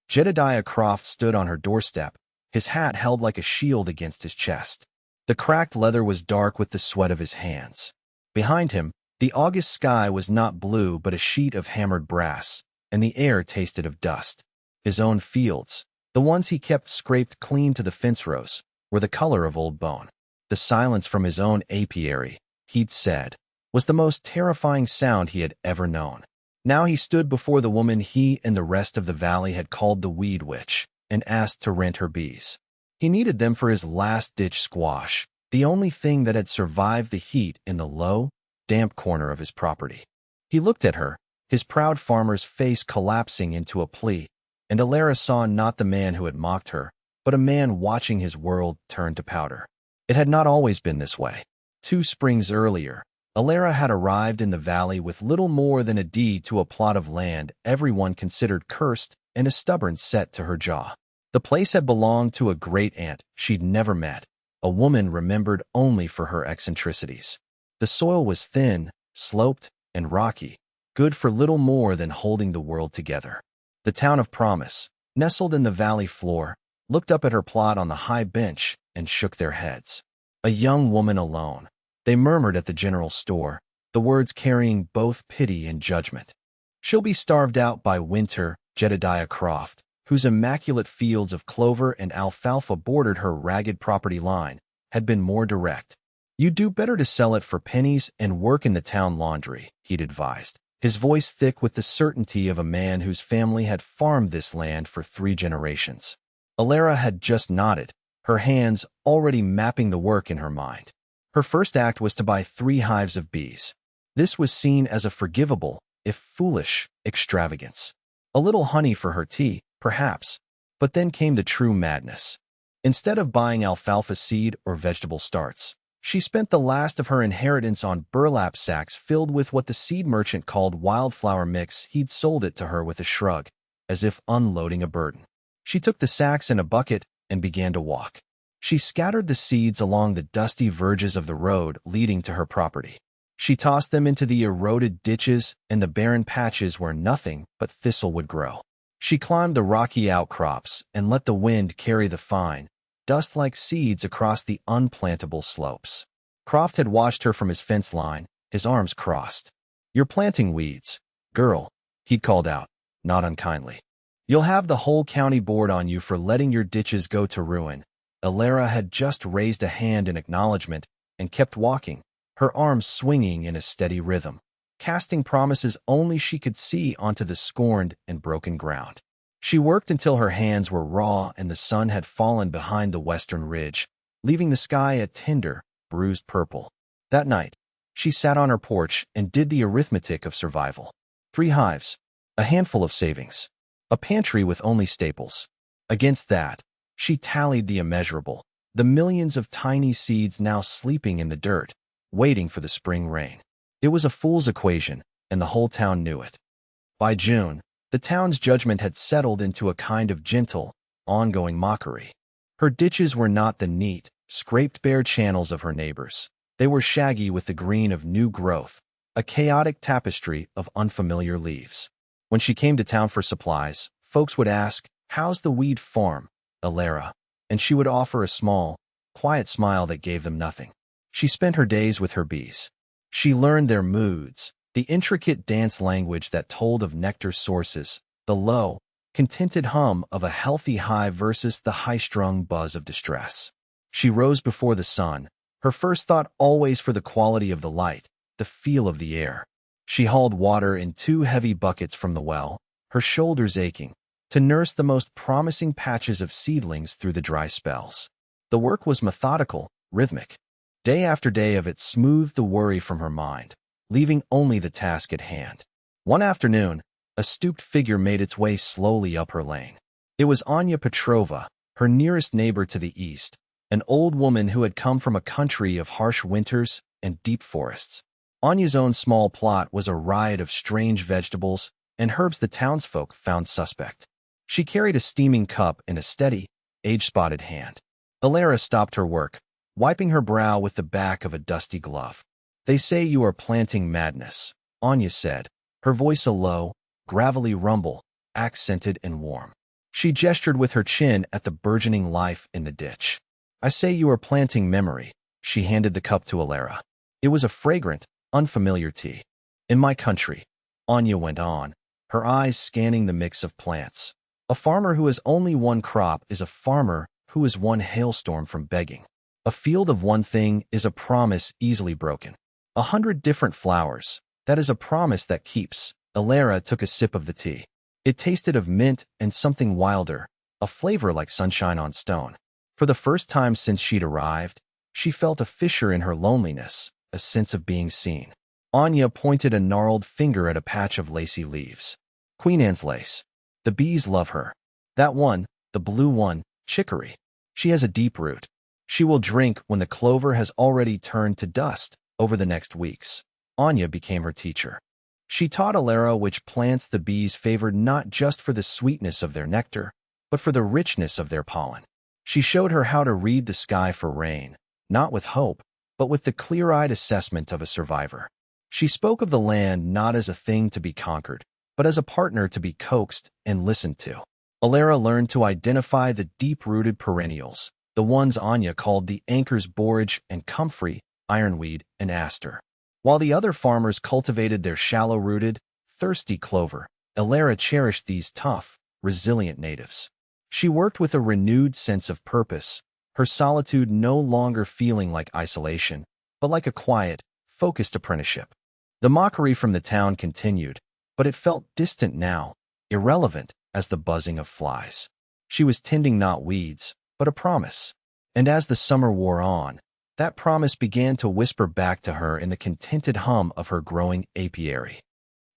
Jedediah Croft stood on her doorstep, his hat held like a shield against his chest. The cracked leather was dark with the sweat of his hands. Behind him, the August sky was not blue but a sheet of hammered brass, and the air tasted of dust. His own fields, the ones he kept scraped clean to the fence rows, were the color of old bone. The silence from his own apiary, he'd said, was the most terrifying sound he had ever known. Now he stood before the woman he and the rest of the valley had called the Weed Witch and asked to rent her bees. He needed them for his last-ditch squash, the only thing that had survived the heat in the low, damp corner of his property. He looked at her, his proud farmer's face collapsing into a plea, and Alara saw not the man who had mocked her, but a man watching his world turn to powder. It had not always been this way. 2 springs earlier, Alara had arrived in the valley with little more than a deed to a plot of land everyone considered cursed and a stubborn set to her jaw. The place had belonged to a great-aunt she'd never met, a woman remembered only for her eccentricities. The soil was thin, sloped, and rocky, good for little more than holding the world together. The town of Promise, nestled in the valley floor, looked up at her plot on the high bench and shook their heads. A young woman alone, they murmured at the general store, the words carrying both pity and judgment. She'll be starved out by winter, Jedediah Croft, whose immaculate fields of clover and alfalfa bordered her ragged property line, had been more direct. You'd do better to sell it for pennies and work in the town laundry, he'd advised, his voice thick with the certainty of a man whose family had farmed this land for 3 generations. Alara had just nodded, her hands already mapping the work in her mind. Her first act was to buy 3 hives of bees. This was seen as a forgivable, if foolish, extravagance. A little honey for her tea, perhaps, but then came the true madness. Instead of buying alfalfa seed or vegetable starts, she spent the last of her inheritance on burlap sacks filled with what the seed merchant called Wildflower mix. He'd sold it to her with a shrug, as if unloading a burden. She took the sacks in a bucket and began to walk. She scattered the seeds along the dusty verges of the road leading to her property. She tossed them into the eroded ditches and the barren patches where nothing but thistle would grow. She climbed the rocky outcrops and let the wind carry the fine, dust-like seeds across the unplantable slopes. Croft had watched her from his fence line, his arms crossed. "You're planting weeds, girl," he'd called out, not unkindly. "You'll have the whole county board on you for letting your ditches go to ruin." Alara had just raised a hand in acknowledgement and kept walking, her arms swinging in a steady rhythm, casting promises only she could see onto the scorned and broken ground. She worked until her hands were raw and the sun had fallen behind the western ridge, leaving the sky a tender, bruised purple. That night, she sat on her porch and did the arithmetic of survival. 3 hives, a handful of savings, a pantry with only staples. Against that, she tallied the immeasurable, the millions of tiny seeds now sleeping in the dirt, waiting for the spring rain. It was a fool's equation, and the whole town knew it. By June, the town's judgment had settled into a kind of gentle, ongoing mockery. Her ditches were not the neat, scraped bare channels of her neighbors. They were shaggy with the green of new growth, a chaotic tapestry of unfamiliar leaves. When she came to town for supplies, folks would ask, "How's the weed farm, Alara?" And she would offer a small, quiet smile that gave them nothing. She spent her days with her bees. She learned their moods, the intricate dance language that told of nectar sources, the low, contented hum of a healthy hive versus the high-strung buzz of distress. She rose before the sun, her first thought always for the quality of the light, the feel of the air. She hauled water in 2 heavy buckets from the well, her shoulders aching, to nurse the most promising patches of seedlings through the dry spells. The work was methodical, rhythmic. Day after day of it smoothed the worry from her mind, leaving only the task at hand. One afternoon, a stooped figure made its way slowly up her lane. It was Anya Petrova, her nearest neighbor to the east, an old woman who had come from a country of harsh winters and deep forests. Anya's own small plot was a riot of strange vegetables and herbs the townsfolk found suspect. She carried a steaming cup in a steady, age-spotted hand. Alara stopped her work, wiping her brow with the back of a dusty glove. "They say you are planting madness," Anya said, her voice a low, gravelly rumble, accented and warm. She gestured with her chin at the burgeoning life in the ditch. I say you are planting memory. She handed the cup to Alara. It was a fragrant, unfamiliar tea. In my country, Anya went on, her eyes scanning the mix of plants. A farmer who has only one crop is a farmer who is one hailstorm from begging. A field of one thing is a promise easily broken. 100 different flowers, that is a promise that keeps. Alara took a sip of the tea. It tasted of mint and something wilder, a flavor like sunshine on stone. For the first time since she'd arrived, she felt a fissure in her loneliness, a sense of being seen. Anya pointed a gnarled finger at a patch of lacy leaves. Queen Anne's lace. The bees love her. That one, the blue one, chicory. She has a deep root. She will drink when the clover has already turned to dust over the next weeks. Anya became her teacher. She taught Alara which plants the bees favored not just for the sweetness of their nectar, but for the richness of their pollen. She showed her how to read the sky for rain, not with hope, but with the clear-eyed assessment of a survivor. She spoke of the land not as a thing to be conquered, but as a partner to be coaxed and listened to. Alara learned to identify the deep-rooted perennials, the ones Anya called the anchors borage and comfrey, ironweed, and aster. While the other farmers cultivated their shallow-rooted, thirsty clover, Alara cherished these tough, resilient natives. She worked with a renewed sense of purpose, her solitude no longer feeling like isolation, but like a quiet, focused apprenticeship. The mockery from the town continued, but it felt distant now, irrelevant as the buzzing of flies. She was tending not weeds, but a promise. And as the summer wore on, that promise began to whisper back to her in the contented hum of her growing apiary.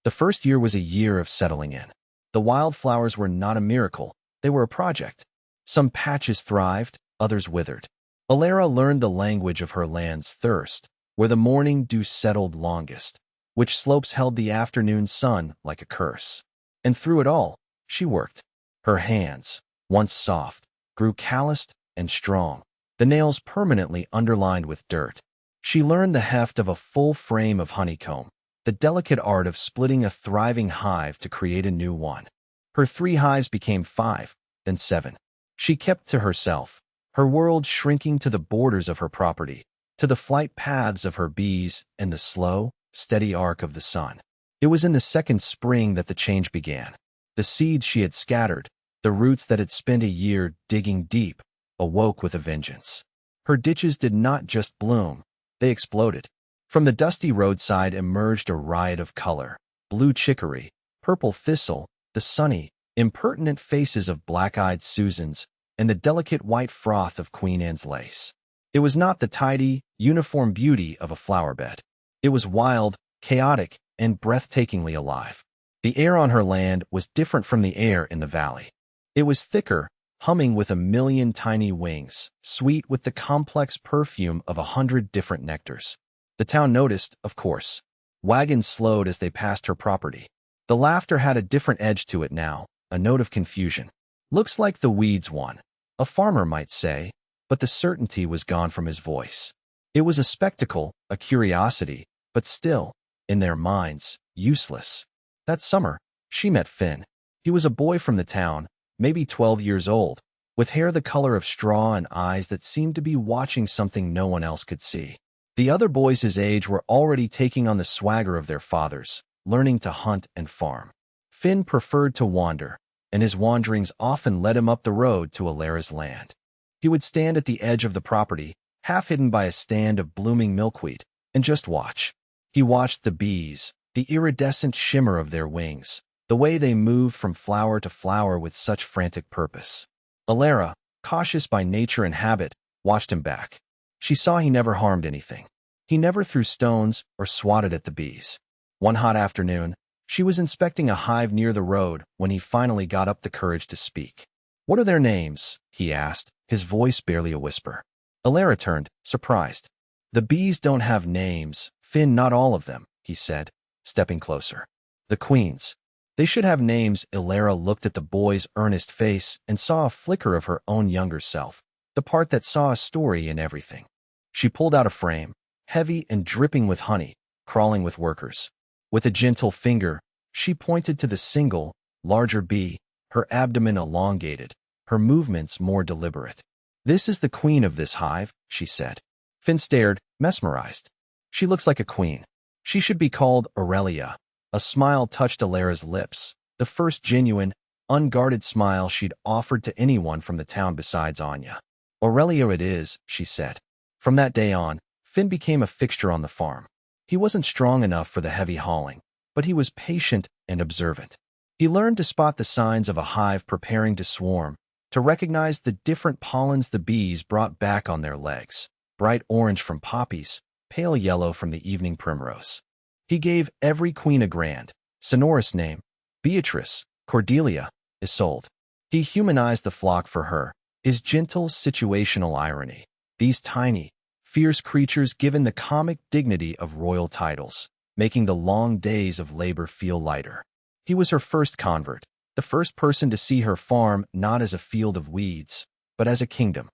The first year was a year of settling in. The wildflowers were not a miracle, they were a project. Some patches thrived, others withered. Alara learned the language of her land's thirst, where the morning dew settled longest, which slopes held the afternoon sun like a curse. And through it all, she worked. Her hands, once soft, grew calloused and strong, the nails permanently underlined with dirt. She learned the heft of a full frame of honeycomb, the delicate art of splitting a thriving hive to create a new one. Her 3 hives became 5, then 7. She kept to herself, her world shrinking to the borders of her property, to the flight paths of her bees and the slow, steady arc of the sun. It was in the second spring that the change began. The seeds she had scattered, the roots that had spent a year digging deep, awoke with a vengeance. Her ditches did not just bloom, they exploded. From the dusty roadside emerged a riot of color: blue chicory, purple thistle, the sunny, impertinent faces of black-eyed Susans, and the delicate white froth of Queen Anne's lace. It was not the tidy, uniform beauty of a flower bed. It was wild, chaotic, and breathtakingly alive. The air on her land was different from the air in the valley. It was thicker, humming with a million tiny wings, sweet with the complex perfume of 100 different nectars. The town noticed, of course. Wagons slowed as they passed her property. The laughter had a different edge to it now, a note of confusion. Looks like the weeds won, a farmer might say, but the certainty was gone from his voice. It was a spectacle, a curiosity, but still, in their minds, useless. That summer, she met Finn. He was a boy from the town, maybe 12 years old, with hair the color of straw and eyes that seemed to be watching something no one else could see. The other boys his age were already taking on the swagger of their fathers, learning to hunt and farm. Finn preferred to wander, and his wanderings often led him up the road to Alara's land. He would stand at the edge of the property, half hidden by a stand of blooming milkweed, and just watch. He watched the bees, the iridescent shimmer of their wings, the way they moved from flower to flower with such frantic purpose. Alara, cautious by nature and habit, watched him back. She saw he never harmed anything. He never threw stones or swatted at the bees. One hot afternoon, she was inspecting a hive near the road when he finally got up the courage to speak. "What are their names?" he asked, his voice barely a whisper. Alara turned, surprised. "The bees don't have names, Finn, not all of them," he said, stepping closer. "The queens. They should have names." Alara looked at the boy's earnest face and saw a flicker of her own younger self, the part that saw a story in everything. She pulled out a frame, heavy and dripping with honey, crawling with workers. With a gentle finger, she pointed to the single, larger bee, her abdomen elongated, her movements more deliberate. "This is the queen of this hive," she said. Finn stared, mesmerized. "She looks like a queen. She should be called Aurelia." A smile touched Alara's lips, the first genuine, unguarded smile she'd offered to anyone from the town besides Anya. "Aurelia it is," she said. From that day on, Finn became a fixture on the farm. He wasn't strong enough for the heavy hauling, but he was patient and observant. He learned to spot the signs of a hive preparing to swarm, to recognize the different pollens the bees brought back on their legs, bright orange from poppies, pale yellow from the evening primrose. He gave every queen a grand, sonorous name: Beatrice, Cordelia, Isolde. He humanized the flock for her, his gentle situational irony. These tiny, fierce creatures given the comic dignity of royal titles, making the long days of labor feel lighter. He was her first convert, the first person to see her farm not as a field of weeds, but as a kingdom.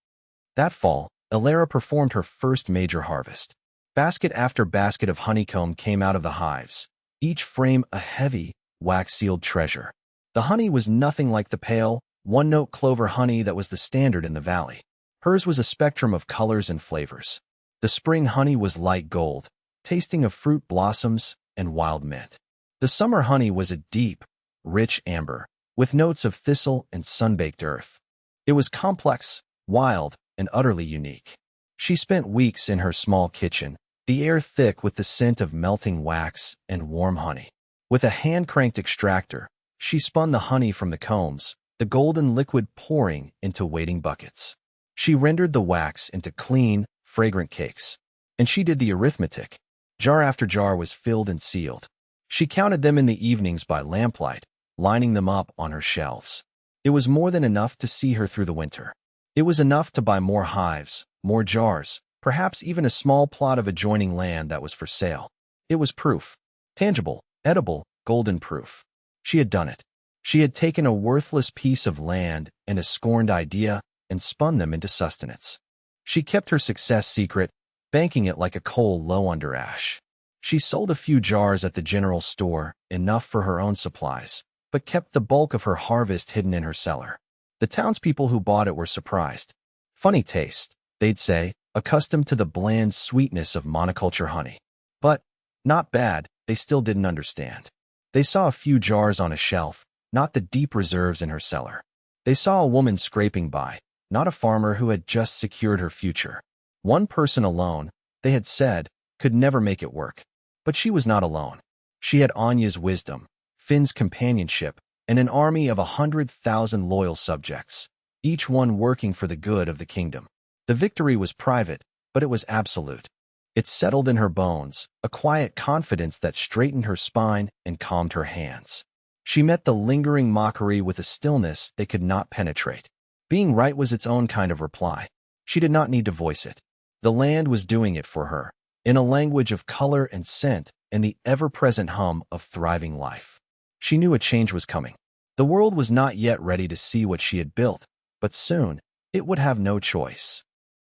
That fall, Alara performed her first major harvest. Basket after basket of honeycomb came out of the hives, each frame a heavy, wax-sealed treasure. The honey was nothing like the pale, one-note clover honey that was the standard in the valley. Hers was a spectrum of colors and flavors. The spring honey was light gold, tasting of fruit blossoms and wild mint. The summer honey was a deep, rich amber, with notes of thistle and sun-baked earth. It was complex, wild, and utterly unique. She spent weeks in her small kitchen, the air thick with the scent of melting wax and warm honey. With a hand-cranked extractor, she spun the honey from the combs, the golden liquid pouring into waiting buckets. She rendered the wax into clean, fragrant cakes. And she did the arithmetic. Jar after jar was filled and sealed. She counted them in the evenings by lamplight, lining them up on her shelves. It was more than enough to see her through the winter. It was enough to buy more hives, more jars, perhaps even a small plot of adjoining land that was for sale. It was proof. Tangible, edible, golden proof. She had done it. She had taken a worthless piece of land and a scorned idea and spun them into sustenance. She kept her success secret, banking it like a coal low under ash. She sold a few jars at the general store, enough for her own supplies, but kept the bulk of her harvest hidden in her cellar. The townspeople who bought it were surprised. Funny taste, they'd say, accustomed to the bland sweetness of monoculture honey. But, not bad, they still didn't understand. They saw a few jars on a shelf, not the deep reserves in her cellar. They saw a woman scraping by, not a farmer who had just secured her future. One person alone, they had said, could never make it work. But she was not alone. She had Anya's wisdom, Finn's companionship, and an army of 100,000 loyal subjects, each one working for the good of the kingdom. The victory was private, but it was absolute. It settled in her bones, a quiet confidence that straightened her spine and calmed her hands. She met the lingering mockery with a stillness they could not penetrate. Being right was its own kind of reply. She did not need to voice it. The land was doing it for her, in a language of color and scent and the ever-present hum of thriving life. She knew a change was coming. The world was not yet ready to see what she had built, but soon it would have no choice.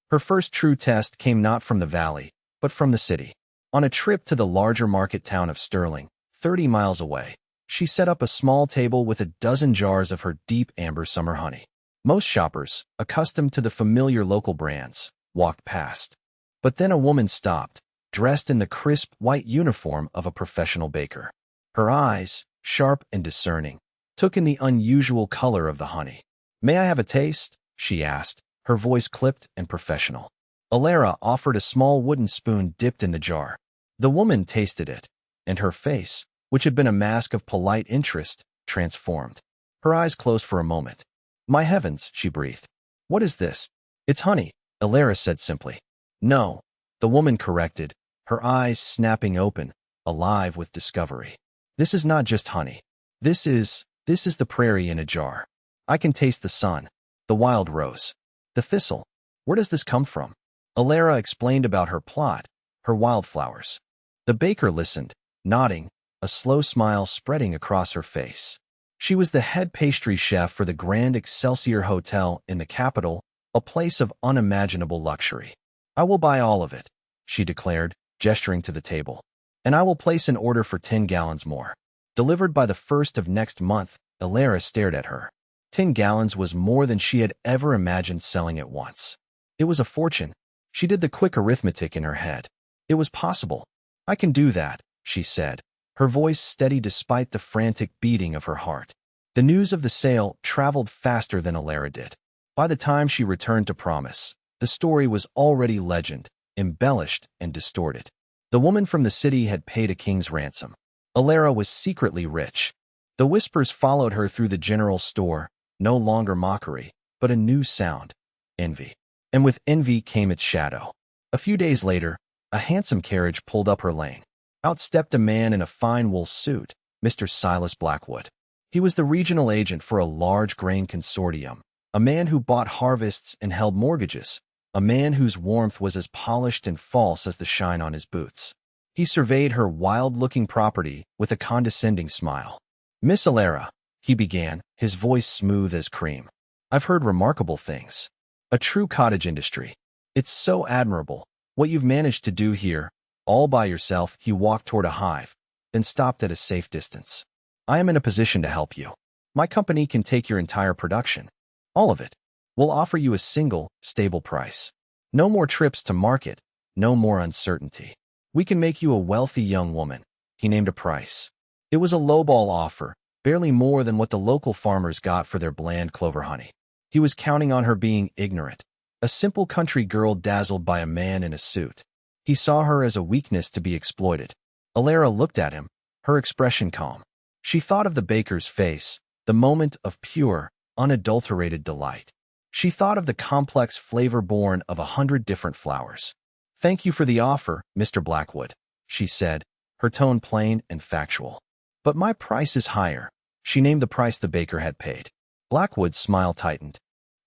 Her first true test came not from the valley, but from the city. On a trip to the larger market town of Sterling, 30 miles away, she set up a small table with a dozen jars of her deep amber summer honey. Most shoppers, accustomed to the familiar local brands, walked past. But then a woman stopped, dressed in the crisp white uniform of a professional baker. Her eyes, sharp and discerning, took in the unusual color of the honey. "May I have a taste?" she asked, her voice clipped and professional. Alara offered a small wooden spoon dipped in the jar. The woman tasted it, and her face, which had been a mask of polite interest, transformed. Her eyes closed for a moment. "My heavens," she breathed. "What is this?" "It's honey," Alara said simply. "No," the woman corrected, her eyes snapping open, alive with discovery. "This is not just honey. This is the prairie in a jar. I can taste the sun, the wild rose, the thistle. Where does this come from?" Alara explained about her plot, her wildflowers. The baker listened, nodding, a slow smile spreading across her face. She was the head pastry chef for the Grand Excelsior Hotel in the capital, a place of unimaginable luxury. "I will buy all of it," she declared, gesturing to the table. "And I will place an order for 10 gallons more. Delivered by the 1st of next month," Alara stared at her. 10 gallons was more than she had ever imagined selling at once. It was a fortune. She did the quick arithmetic in her head. It was possible. I can do that, she said, her voice steady despite the frantic beating of her heart. The news of the sale traveled faster than Alara did. By the time she returned to Promise, the story was already legend, embellished and distorted. The woman from the city had paid a king's ransom. Alara was secretly rich. The whispers followed her through the general store, no longer mockery, but a new sound, envy. And with envy came its shadow. A few days later, a handsome carriage pulled up her lane. Out stepped a man in a fine wool suit, Mr. Silas Blackwood. He was the regional agent for a large grain consortium, a man who bought harvests and held mortgages, a man whose warmth was as polished and false as the shine on his boots. He surveyed her wild-looking property with a condescending smile. "Miss Alara," he began, his voice smooth as cream. "I've heard remarkable things. A true cottage industry. It's so admirable, what you've managed to do here, all by yourself." He walked toward a hive, then stopped at a safe distance. "I am in a position to help you. My company can take your entire production. All of it. We'll offer you a single, stable price. No more trips to market, no more uncertainty. We can make you a wealthy young woman." He named a price. It was a lowball offer, barely more than what the local farmers got for their bland clover honey. He was counting on her being ignorant, a simple country girl dazzled by a man in a suit. He saw her as a weakness to be exploited. Alara looked at him, her expression calm. She thought of the baker's face, the moment of pure, unadulterated delight. She thought of the complex flavor born of 100 different flowers. "Thank you for the offer, Mr. Blackwood," she said, her tone plain and factual. "But my price is higher." She named the price the baker had paid. Blackwood's smile tightened.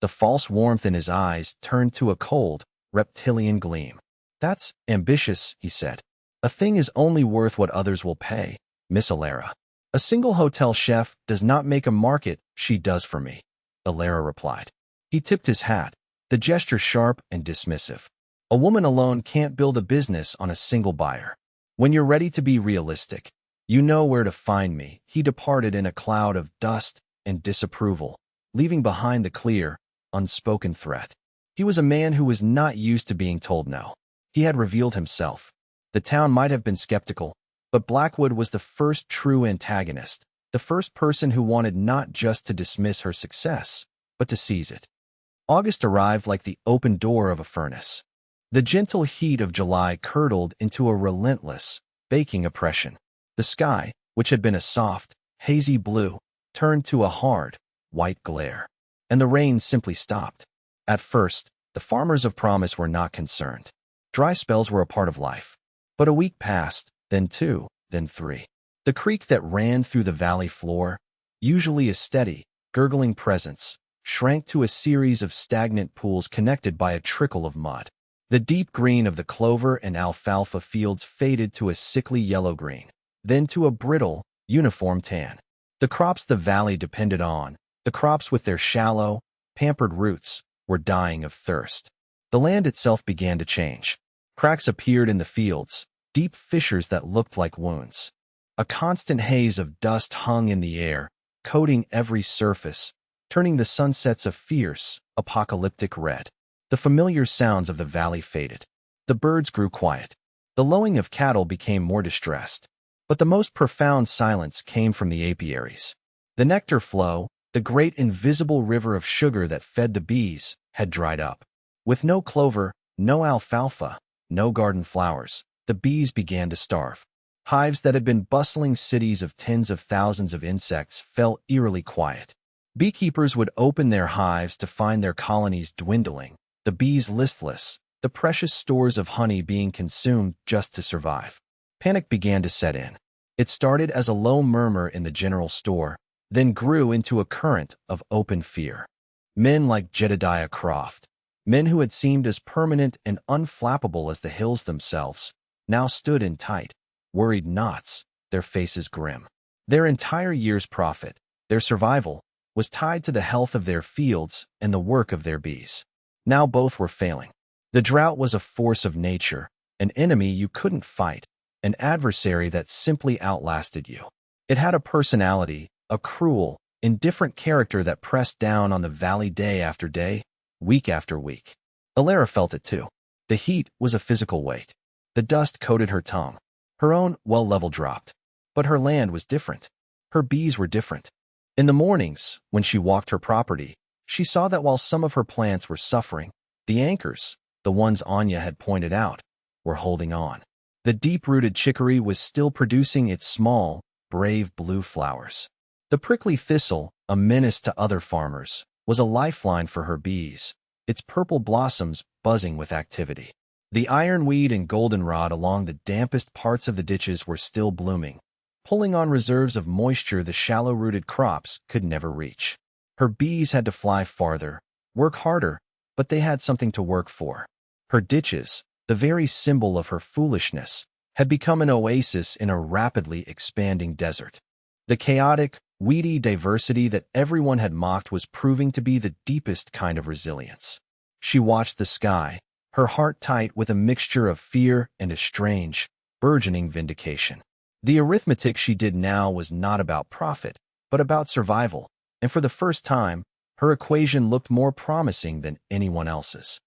The false warmth in his eyes turned to a cold, reptilian gleam. "That's ambitious," he said. "A thing is only worth what others will pay, Miss Alara. A single hotel chef does not make a market. She does for me," Alara replied. He tipped his hat, the gesture sharp and dismissive. "A woman alone can't build a business on a single buyer. When you're ready to be realistic, you know where to find me." He departed in a cloud of dust and disapproval, leaving behind the clear, unspoken threat. He was a man who was not used to being told no. He had revealed himself. The town might have been skeptical, but Blackwood was the first true antagonist, the first person who wanted not just to dismiss her success, but to seize it. August arrived like the open door of a furnace. The gentle heat of July curdled into a relentless, baking oppression. The sky, which had been a soft, hazy blue, turned to a hard, white glare. And the rain simply stopped. At first, the farmers of Promise were not concerned. Dry spells were a part of life. But a week passed, then 2, then 3. The creek that ran through the valley floor, usually a steady, gurgling presence, shrank to a series of stagnant pools connected by a trickle of mud. The deep green of the clover and alfalfa fields faded to a sickly yellow-green, then to a brittle, uniform tan. The crops the valley depended on, the crops with their shallow, pampered roots, were dying of thirst. The land itself began to change. Cracks appeared in the fields, deep fissures that looked like wounds. A constant haze of dust hung in the air, coating every surface, turning the sunsets a fierce, apocalyptic red. The familiar sounds of the valley faded. The birds grew quiet. The lowing of cattle became more distressed. But the most profound silence came from the apiaries. The nectar flow, the great invisible river of sugar that fed the bees, had dried up. With no clover, no alfalfa, no garden flowers, the bees began to starve. Hives that had been bustling cities of tens of thousands of insects fell eerily quiet. Beekeepers would open their hives to find their colonies dwindling, the bees listless, the precious stores of honey being consumed just to survive. Panic began to set in. It started as a low murmur in the general store, then grew into a current of open fear. Men like Jedediah Croft, men who had seemed as permanent and unflappable as the hills themselves, now stood in tight, worried knots, their faces grim. Their entire year's profit, their survival, was tied to the health of their fields and the work of their bees. Now both were failing. The drought was a force of nature, an enemy you couldn't fight, an adversary that simply outlasted you. It had a personality, a cruel, indifferent character that pressed down on the valley day after day, week after week. Alara felt it too. The heat was a physical weight. The dust coated her tongue. Her own well level dropped. But her land was different. Her bees were different. In the mornings, when she walked her property, she saw that while some of her plants were suffering, the anchors, the ones Anya had pointed out, were holding on. The deep-rooted chicory was still producing its small, brave blue flowers. The prickly thistle, a menace to other farmers, was a lifeline for her bees, its purple blossoms buzzing with activity. The ironweed and goldenrod along the dampest parts of the ditches were still blooming, pulling on reserves of moisture the shallow-rooted crops could never reach. Her bees had to fly farther, work harder, but they had something to work for. Her ditches, the very symbol of her foolishness, had become an oasis in a rapidly expanding desert. The chaotic, weedy diversity that everyone had mocked was proving to be the deepest kind of resilience. She watched the sky, her heart tight with a mixture of fear and a strange, burgeoning vindication. The arithmetic she did now was not about profit, but about survival, and for the first time, her equation looked more promising than anyone else's.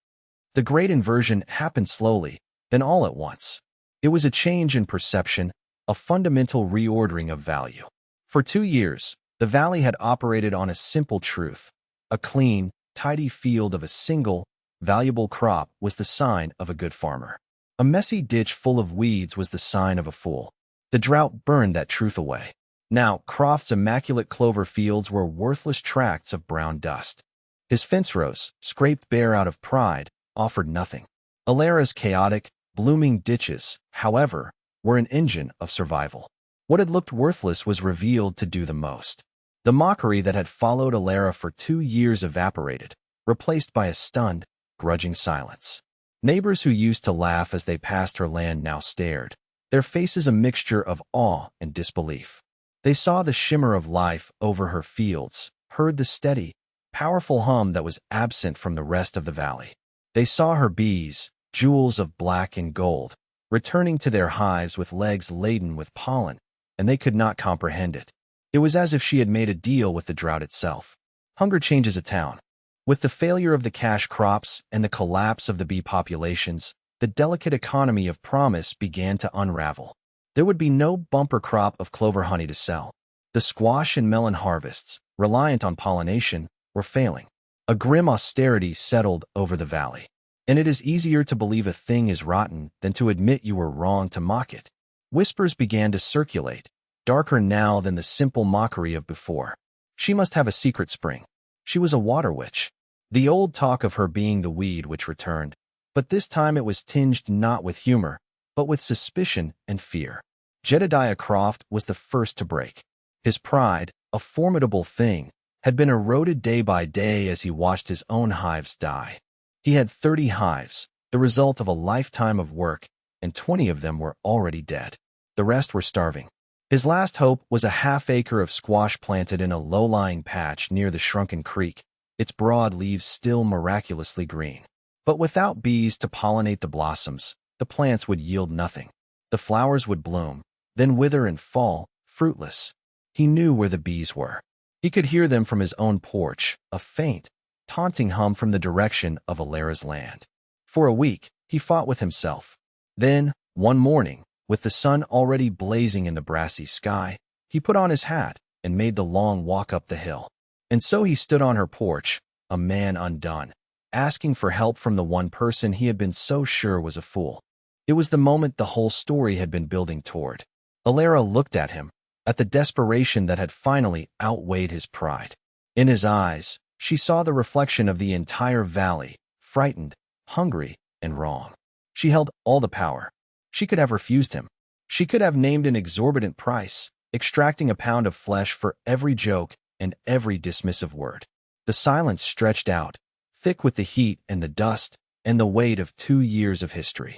The great inversion happened slowly, then all at once. It was a change in perception, a fundamental reordering of value. For 2 years, the valley had operated on a simple truth. A clean, tidy field of a single, valuable crop was the sign of a good farmer. A messy ditch full of weeds was the sign of a fool. The drought burned that truth away. Now, Croft's immaculate clover fields were worthless tracts of brown dust. His fence rows, scraped bare out of pride, offered nothing. Alara's chaotic, blooming ditches, however, were an engine of survival. What had looked worthless was revealed to do the most. The mockery that had followed Alara for 2 years evaporated, replaced by a stunned, grudging silence. Neighbors who used to laugh as they passed her land now stared, their faces a mixture of awe and disbelief. They saw the shimmer of life over her fields, heard the steady, powerful hum that was absent from the rest of the valley. They saw her bees, jewels of black and gold, returning to their hives with legs laden with pollen, and they could not comprehend it. It was as if she had made a deal with the drought itself. Hunger changes a town. With the failure of the cash crops and the collapse of the bee populations, the delicate economy of promise began to unravel. There would be no bumper crop of clover honey to sell. The squash and melon harvests, reliant on pollination, were failing. A grim austerity settled over the valley. And it is easier to believe a thing is rotten than to admit you were wrong to mock it. Whispers began to circulate, darker now than the simple mockery of before. She must have a secret spring. She was a water witch. The old talk of her being the weed which returned, but this time it was tinged not with humor, but with suspicion and fear. Jedediah Croft was the first to break. His pride, a formidable thing, had been eroded day by day as he watched his own hives die. He had 30 hives, the result of a lifetime of work, and 20 of them were already dead. The rest were starving. His last hope was a half-acre of squash planted in a low-lying patch near the shrunken creek, its broad leaves still miraculously green. But without bees to pollinate the blossoms, the plants would yield nothing. The flowers would bloom, then wither and fall, fruitless. He knew where the bees were. He could hear them from his own porch, a faint, taunting hum from the direction of Alara's land. For a week, he fought with himself. Then, one morning, with the sun already blazing in the brassy sky, he put on his hat and made the long walk up the hill. And so he stood on her porch, a man undone, asking for help from the one person he had been so sure was a fool. It was the moment the whole story had been building toward. Alara looked at him, at the desperation that had finally outweighed his pride. In his eyes, she saw the reflection of the entire valley, frightened, hungry, and wrong. She held all the power. She could have refused him. She could have named an exorbitant price, extracting a pound of flesh for every joke and every dismissive word. The silence stretched out, thick with the heat and the dust and the weight of 2 years of history.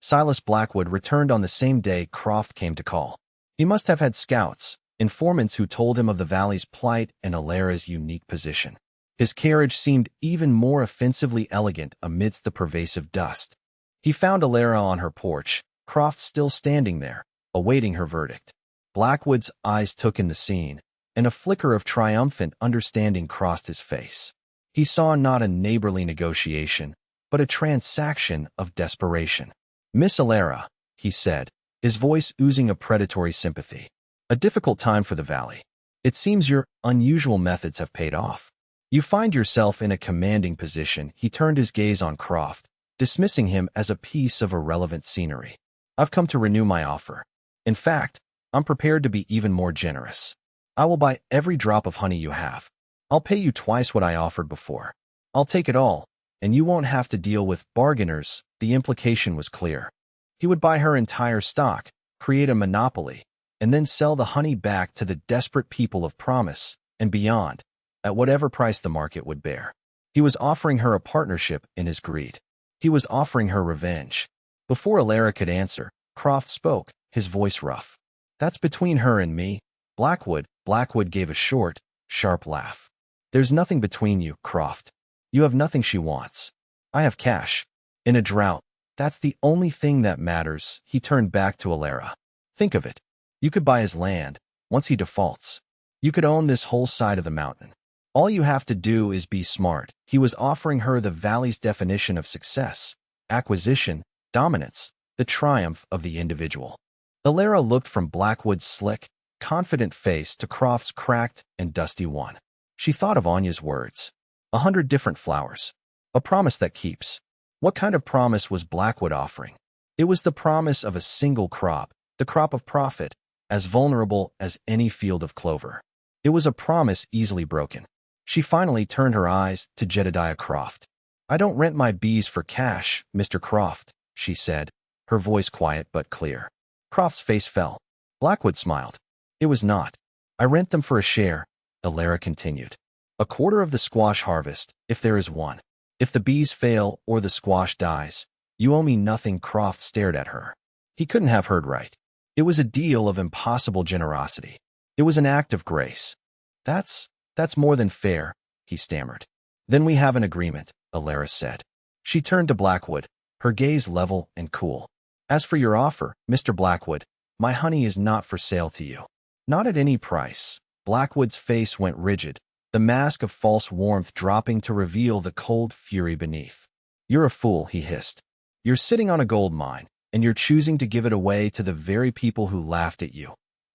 Silas Blackwood returned on the same day Croft came to call. He must have had scouts, informants who told him of the valley's plight and Alara's unique position. His carriage seemed even more offensively elegant amidst the pervasive dust. He found Alara on her porch, Croft still standing there, awaiting her verdict. Blackwood's eyes took in the scene, and a flicker of triumphant understanding crossed his face. He saw not a neighborly negotiation, but a transaction of desperation. "Miss Alara," he said, his voice oozing a predatory sympathy. "A difficult time for the valley. It seems your unusual methods have paid off. You find yourself in a commanding position." He turned his gaze on Croft, dismissing him as a piece of irrelevant scenery. "I've come to renew my offer. In fact, I'm prepared to be even more generous. I will buy every drop of honey you have. I'll pay you twice what I offered before. I'll take it all, and you won't have to deal with bargainers." The implication was clear. He would buy her entire stock, create a monopoly, and then sell the honey back to the desperate people of Promise and beyond, at whatever price the market would bear. He was offering her a partnership in his greed. He was offering her revenge. Before Alara could answer, Croft spoke, his voice rough. "That's between her and me, Blackwood." Blackwood gave a short, sharp laugh. "There's nothing between you, Croft. You have nothing she wants. I have cash. In a drought, that's the only thing that matters." He turned back to Alara. "Think of it. You could buy his land. Once he defaults, you could own this whole side of the mountain. All you have to do is be smart." He was offering her the valley's definition of success: acquisition, dominance, the triumph of the individual. Alara looked from Blackwood's slick, confident face to Croft's cracked and dusty one. She thought of Anya's words. 100 different flowers. A promise that keeps. What kind of promise was Blackwood offering? It was the promise of a single crop, the crop of profit, as vulnerable as any field of clover. It was a promise easily broken. She finally turned her eyes to Jedediah Croft. "I don't rent my bees for cash, Mr. Croft," she said, her voice quiet but clear. Croft's face fell. Blackwood smiled. "It was not. I rent them for a share," Alara continued. "A quarter of the squash harvest, if there is one. If the bees fail or the squash dies, you owe me nothing." Croft stared at her. He couldn't have heard right. It was a deal of impossible generosity. It was an act of grace. That's more than fair," he stammered. "Then we have an agreement," Alara said. She turned to Blackwood, her gaze level and cool. "As for your offer, Mr. Blackwood, my honey is not for sale to you. Not at any price." Blackwood's face went rigid, the mask of false warmth dropping to reveal the cold fury beneath. "You're a fool," he hissed. "You're sitting on a gold mine, and you're choosing to give it away to the very people who laughed at you."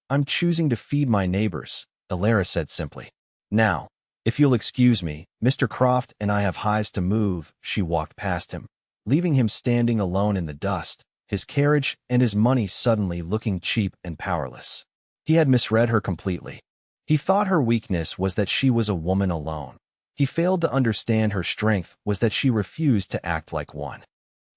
"I'm choosing to feed my neighbors," Alara said simply. "Now, if you'll excuse me, Mr. Croft and I have hives to move." She walked past him, leaving him standing alone in the dust, his carriage and his money suddenly looking cheap and powerless. He had misread her completely. He thought her weakness was that she was a woman alone. He failed to understand her strength was that she refused to act like one.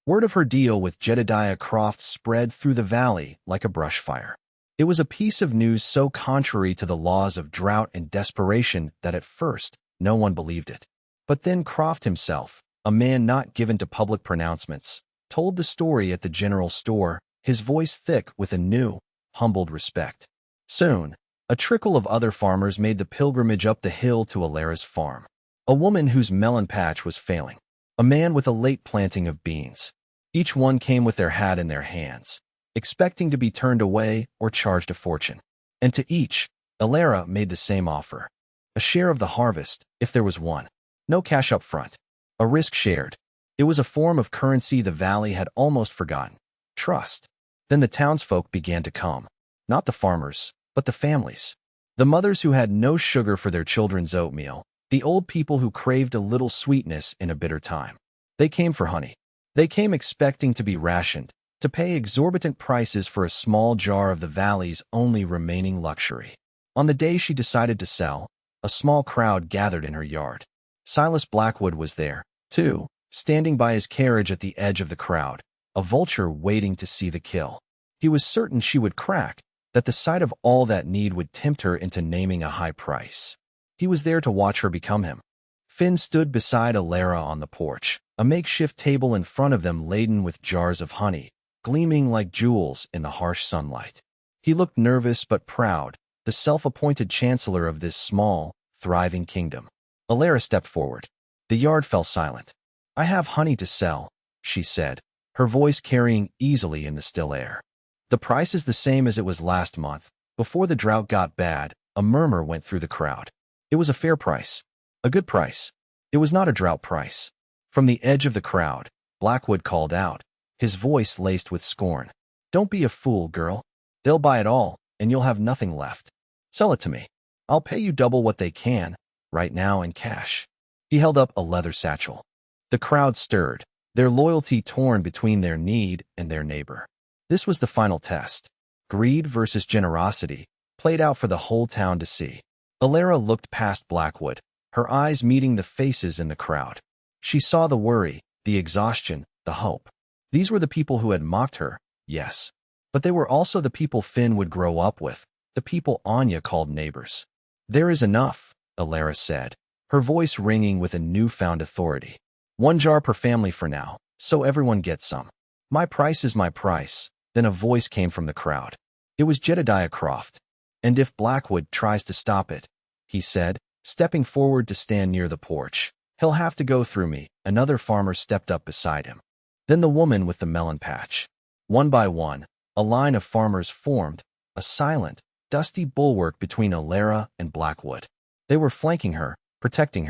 Word of her deal with Jedediah Croft spread through the valley like a brush fire. It was a piece of news so contrary to the laws of drought and desperation that at first no one believed it. But then Croft himself, a man not given to public pronouncements, told the story at the general store, his voice thick with a new, humbled respect. Soon, a trickle of other farmers made the pilgrimage up the hill to Alara's farm. A woman whose melon patch was failing. A man with a late planting of beans. Each one came with their hat in their hands, expecting to be turned away or charged a fortune. And to each, Alara made the same offer. A share of the harvest, if there was one. No cash up front. A risk shared. It was a form of currency the valley had almost forgotten. Trust. Then the townsfolk began to come. Not the farmers, but the families. The mothers who had no sugar for their children's oatmeal. The old people who craved a little sweetness in a bitter time. They came for honey. They came expecting to be rationed, to pay exorbitant prices for a small jar of the valley's only remaining luxury. On the day she decided to sell, a small crowd gathered in her yard. Silas Blackwood was there, too, standing by his carriage at the edge of the crowd, a vulture waiting to see the kill. He was certain she would crack, that the sight of all that need would tempt her into naming a high price. He was there to watch her become him. Finn stood beside Alara on the porch, a makeshift table in front of them laden with jars of honey, gleaming like jewels in the harsh sunlight. He looked nervous but proud, the self-appointed chancellor of this small, thriving kingdom. Alara stepped forward. The yard fell silent. "I have honey to sell," she said, her voice carrying easily in the still air. "The price is the same as it was last month, before the drought got bad." A murmur went through the crowd. It was a fair price. A good price. It was not a drought price. From the edge of the crowd, Blackwood called out, his voice laced with scorn. Don't be a fool, girl. They'll buy it all, and you'll have nothing left. Sell it to me. I'll pay you double what they can, right now in cash. He held up a leather satchel. The crowd stirred, their loyalty torn between their need and their neighbor. This was the final test. Greed versus generosity, played out for the whole town to see. Alara looked past Blackwood, her eyes meeting the faces in the crowd. She saw the worry, the exhaustion, the hope. These were the people who had mocked her, yes. But they were also the people Finn would grow up with, the people Anya called neighbors. There is enough, Alara said, her voice ringing with a newfound authority. 1 jar per family for now, so everyone gets some. My price is my price. Then a voice came from the crowd. It was Jedediah Croft. And if Blackwood tries to stop it, he said, stepping forward to stand near the porch, he'll have to go through me. Another farmer stepped up beside him. Then the woman with the melon patch. One by one, a line of farmers formed, a silent, dusty bulwark between Alara and Blackwood. They were flanking her, protecting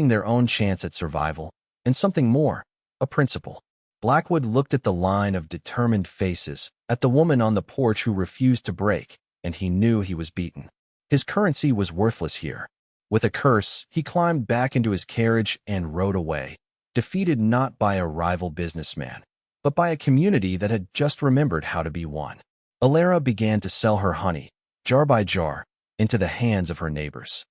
their own chance at survival, and something more, a principle. Blackwood looked at the line of determined faces, at the woman on the porch who refused to break, and he knew he was beaten. His currency was worthless here. With a curse, he climbed back into his carriage and rode away, defeated not by a rival businessman, but by a community that had just remembered how to be one. Alara began to sell her honey, jar by jar, into the hands of her neighbors.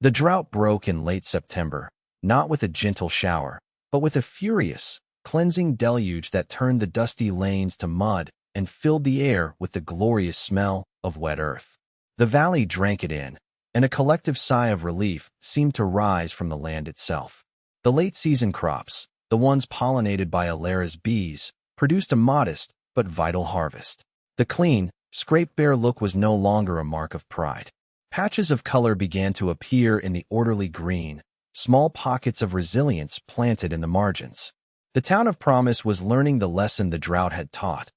The drought broke in late September, not with a gentle shower, but with a furious, cleansing deluge that turned the dusty lanes to mud and filled the air with the glorious smell of wet earth. The valley drank it in, and a collective sigh of relief seemed to rise from the land itself. The late-season crops, the ones pollinated by Alara's bees, produced a modest but vital harvest. The clean, scrape-bare look was no longer a mark of pride. Patches of color began to appear in the orderly green, small pockets of resilience planted in the margins. The town of Promise was learning the lesson the drought had taught.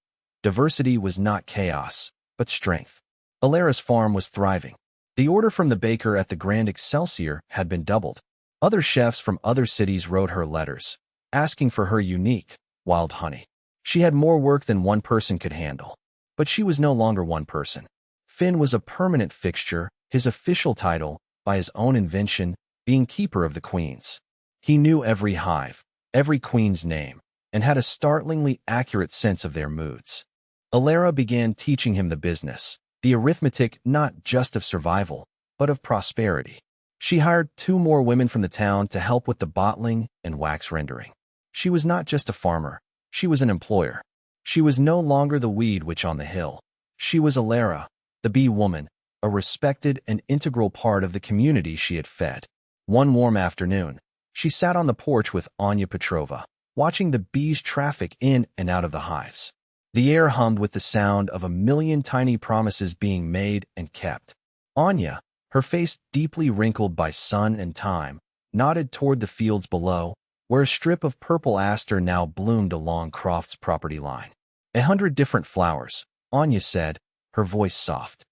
Diversity was not chaos, but strength. Alara's farm was thriving. The order from the baker at the Grand Excelsior had been doubled. Other chefs from other cities wrote her letters, asking for her unique, wild honey. She had more work than one person could handle. But she was no longer one person. Finn was a permanent fixture, his official title, by his own invention, being keeper of the queens. He knew every hive, every queen's name, and had a startlingly accurate sense of their moods. Alara began teaching him the business, the arithmetic not just of survival, but of prosperity. She hired 2 more women from the town to help with the bottling and wax rendering. She was not just a farmer, she was an employer. She was no longer the weed witch on the hill. She was Alara, the bee woman, a respected and integral part of the community she had fed. One warm afternoon, she sat on the porch with Anya Petrova, watching the bees traffic in and out of the hives. The air hummed with the sound of a million tiny promises being made and kept. Anya, her face deeply wrinkled by sun and time, nodded toward the fields below, where a strip of purple aster now bloomed along Croft's property line. 100 different flowers, Anya said, her voice soft.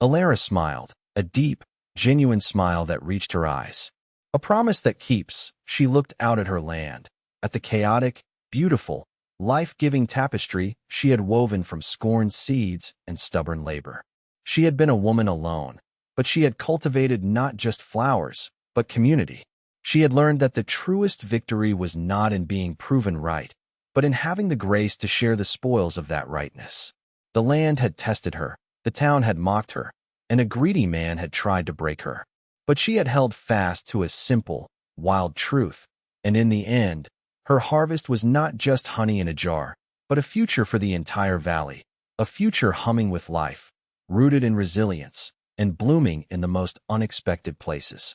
Alara smiled, a deep, genuine smile that reached her eyes. A promise that keeps. She looked out at her land, at the chaotic, beautiful, life-giving tapestry she had woven from scorned seeds and stubborn labor. She had been a woman alone, but she had cultivated not just flowers, but community. She had learned that the truest victory was not in being proven right, but in having the grace to share the spoils of that rightness. The land had tested her, the town had mocked her, and a greedy man had tried to break her. But she had held fast to a simple, wild truth, and in the end, her harvest was not just honey in a jar, but a future for the entire valley, a future humming with life, rooted in resilience, and blooming in the most unexpected places.